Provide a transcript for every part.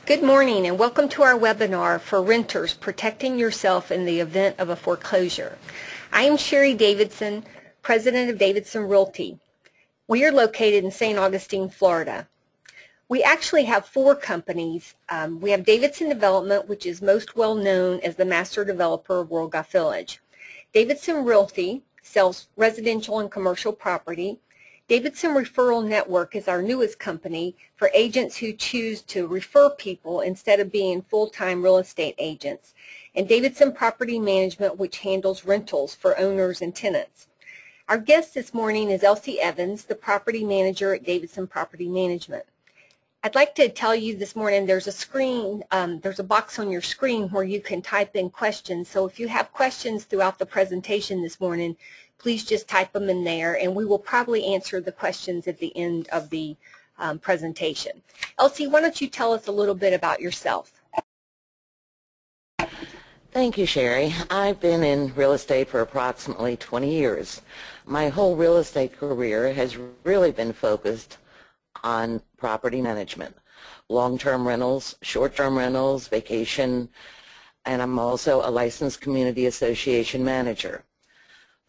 Good morning and welcome to our webinar for renters protecting yourself in the event of a foreclosure. I am Sherry Davidson, President of Davidson Realty. We are located in St. Augustine, Florida. We actually have four companies. We have Davidson Development, which is most well known as the master developer of World Golf Village. Davidson Realty sells residential and commercial property. Davidson Referral Network is our newest company for agents who choose to refer people instead of being full-time real estate agents. And Davidson Property Management, which handles rentals for owners and tenants. Our guest this morning is Elsie Evans, the property manager at Davidson Property Management. I'd like to tell you this morning there's a screen, there's a box on your screen where you can type in questions. So if you have questions throughout the presentation this morning, please just type them in there and we will probably answer the questions at the end of the presentation. Elsie, why don't you tell us a little bit about yourself? Thank you, Sherry. I've been in real estate for approximately 20 years. My whole real estate career has really been focused on property management, long-term rentals, short-term rentals, vacation, and I'm also a licensed community association manager.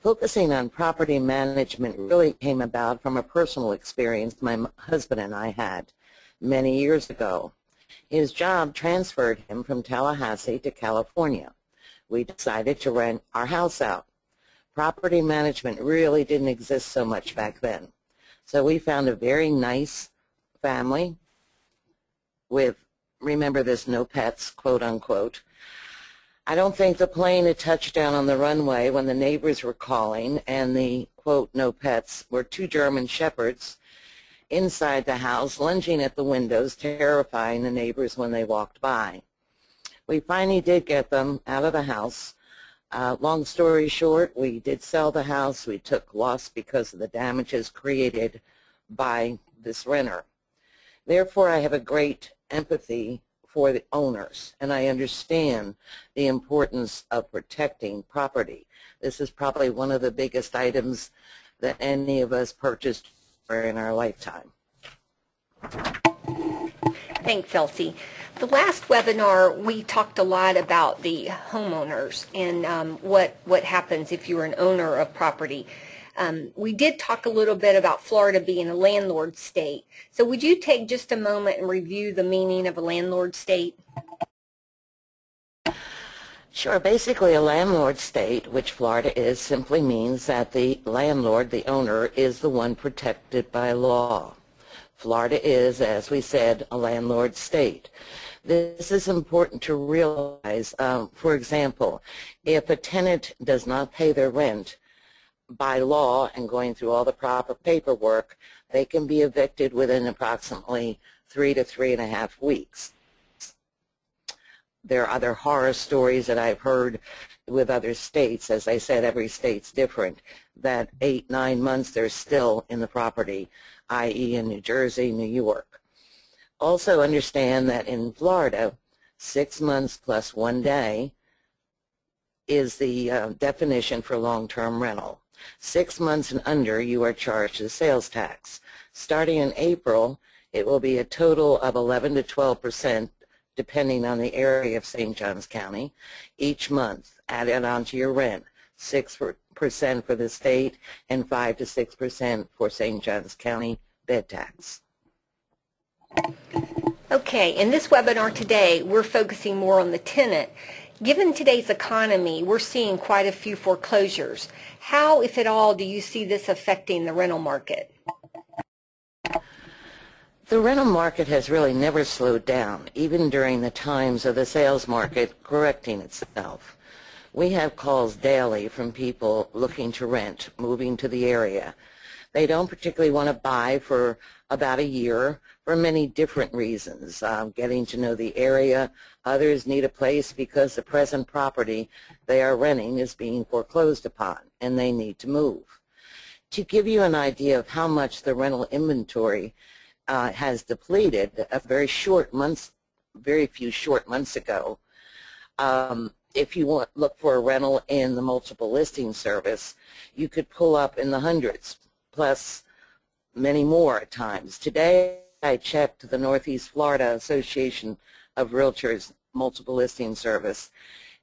Focusing on property management really came about from a personal experience my husband and I had many years ago. His job transferred him from Tallahassee to California. We decided to rent our house out. Property management really didn't exist so much back then. So we found a very nice family with, remember this, no pets, quote unquote. I don't think the plane had touched down on the runway when the neighbors were calling, and the, quote, no pets were two German shepherds inside the house, lunging at the windows, terrifying the neighbors when they walked by. We finally did get them out of the house. Long story short, we did sell the house. We took loss because of the damages created by this renter. Therefore, I have a great empathy for the owners, and I understand the importance of protecting property. This is probably one of the biggest items that any of us purchased in our lifetime. Thanks, Elsie. The last webinar, we talked a lot about the homeowners and what happens if you're an owner of property. We did talk a little bit about Florida being a landlord state. So would you take just a moment and review the meaning of a landlord state? Sure. Basically, a landlord state, which Florida is, simply means that the landlord, the owner, is the one protected by law. Florida is, as we said, a landlord state. This is important to realize. For example, if a tenant does not pay their rent by law and going through all the proper paperwork, they can be evicted within approximately 3 to 3.5 weeks. There are other horror stories that I've heard with other states. As I said, every state's different, that 8, 9 months they're still in the property, i.e. in New Jersey, New York. Also understand that in Florida, 6 months plus 1 day is the definition for long-term rental. 6 months and under, you are charged a sales tax. Starting in April, it will be a total of 11 to 12%, depending on the area of St. Johns County, each month added onto your rent. 6% for the state and 5 to 6% for St. Johns County bed tax. Okay, in this webinar today, we're focusing more on the tenant. Given today's economy, we're seeing quite a few foreclosures. How, if at all, do you see this affecting the rental market? The rental market has really never slowed down, even during the times of the sales market correcting itself. We have calls daily from people looking to rent, moving to the area. They don't particularly want to buy for about a year for many different reasons. Getting to know the area. Others need a place because the present property they are renting is being foreclosed upon and they need to move. To give you an idea of how much the rental inventory has depleted, very few short months ago, if you look for a rental in the multiple listing service, you could pull up in the hundreds, plus many more at times. Today, I checked the Northeast Florida Association of Realtor's multiple listing service.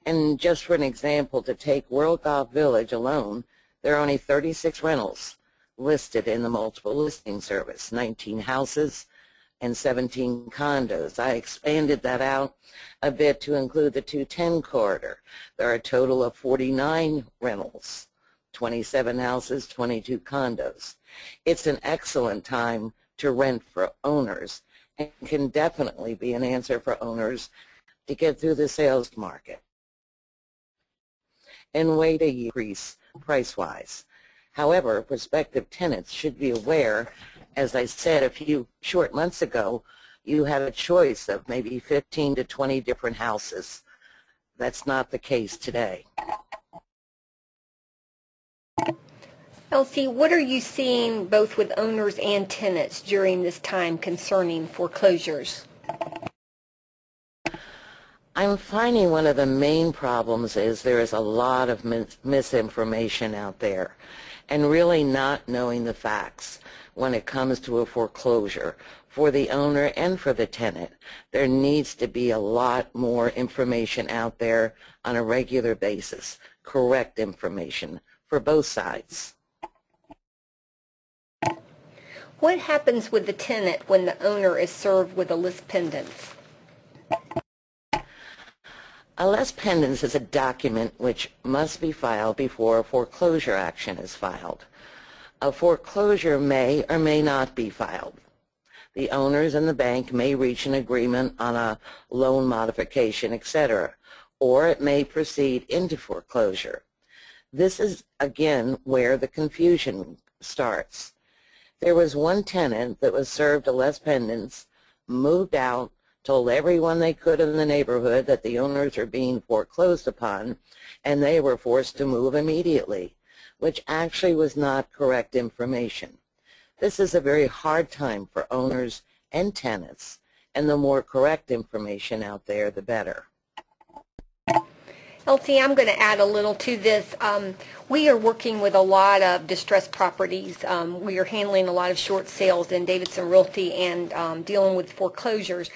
And just for an example, to take World Golf Village alone, there are only 36 rentals listed in the multiple listing service, 19 houses and 17 condos. I expanded that out a bit to include the 210 corridor. There are a total of 49 rentals, 27 houses, 22 condos. It's an excellent time to rent for owners and can definitely be an answer for owners to get through the sales market and way to increase price-wise. However, prospective tenants should be aware, as I said a few short months ago, you have a choice of maybe 15 to 20 different houses. That's not the case today. Elsie, what are you seeing both with owners and tenants during this time concerning foreclosures? I'm finding one of the main problems is there is a lot of misinformation out there and really not knowing the facts when it comes to a foreclosure. For the owner and for the tenant, there needs to be a lot more information out there on a regular basis, correct information for both sides. What happens with the tenant when the owner is served with a lis pendens? A lis pendens is a document which must be filed before a foreclosure action is filed. A foreclosure may or may not be filed. The owners and the bank may reach an agreement on a loan modification, etc., or it may proceed into foreclosure. This is, again, where the confusion starts. There was one tenant that was served a lis pendens, moved out, told everyone they could in the neighborhood that the owners are being foreclosed upon, and they were forced to move immediately, which actually was not correct information. This is a very hard time for owners and tenants, and the more correct information out there, the better. Elsie, I'm going to add a little to this. We are working with a lot of distressed properties. We are handling a lot of short sales in Davidson Realty and dealing with foreclosures.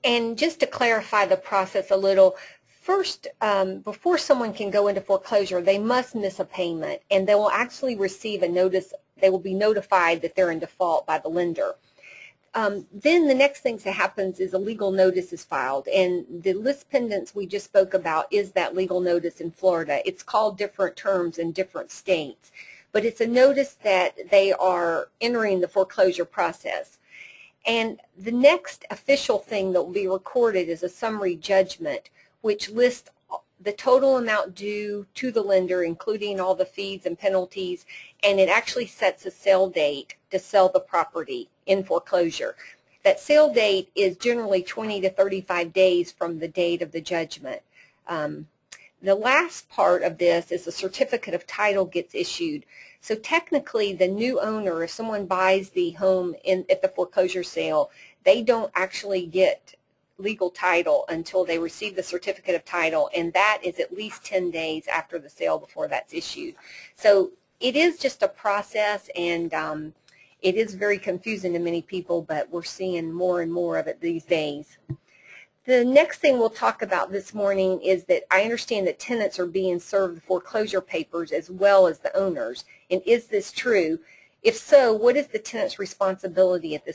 And just to clarify the process a little, first, before someone can go into foreclosure, they must miss a payment, and they will actually receive a notice. They will be notified that they're in default by the lender. Then the next thing that happens is a legal notice is filed, and the lis pendens we just spoke about is that legal notice in Florida. It's called different terms in different states, but it's a notice that they are entering the foreclosure process. And the next official thing that will be recorded is a summary judgment, which lists the total amount due to the lender, including all the fees and penalties, and it actually sets a sale date to sell the property in foreclosure. That sale date is generally 20 to 35 days from the date of the judgment. The last part of this is a certificate of title gets issued. So technically, the new owner, if someone buys the home at the foreclosure sale, they don't actually get legal title until they receive the certificate of title, and that is at least 10 days after the sale before that's issued. So it is just a process, and it is very confusing to many people, but we're seeing more and more of it these days. The next thing we'll talk about this morning is that I understand that tenants are being served the foreclosure papers as well as the owners. And is this true? If so, what is the tenant's responsibility at this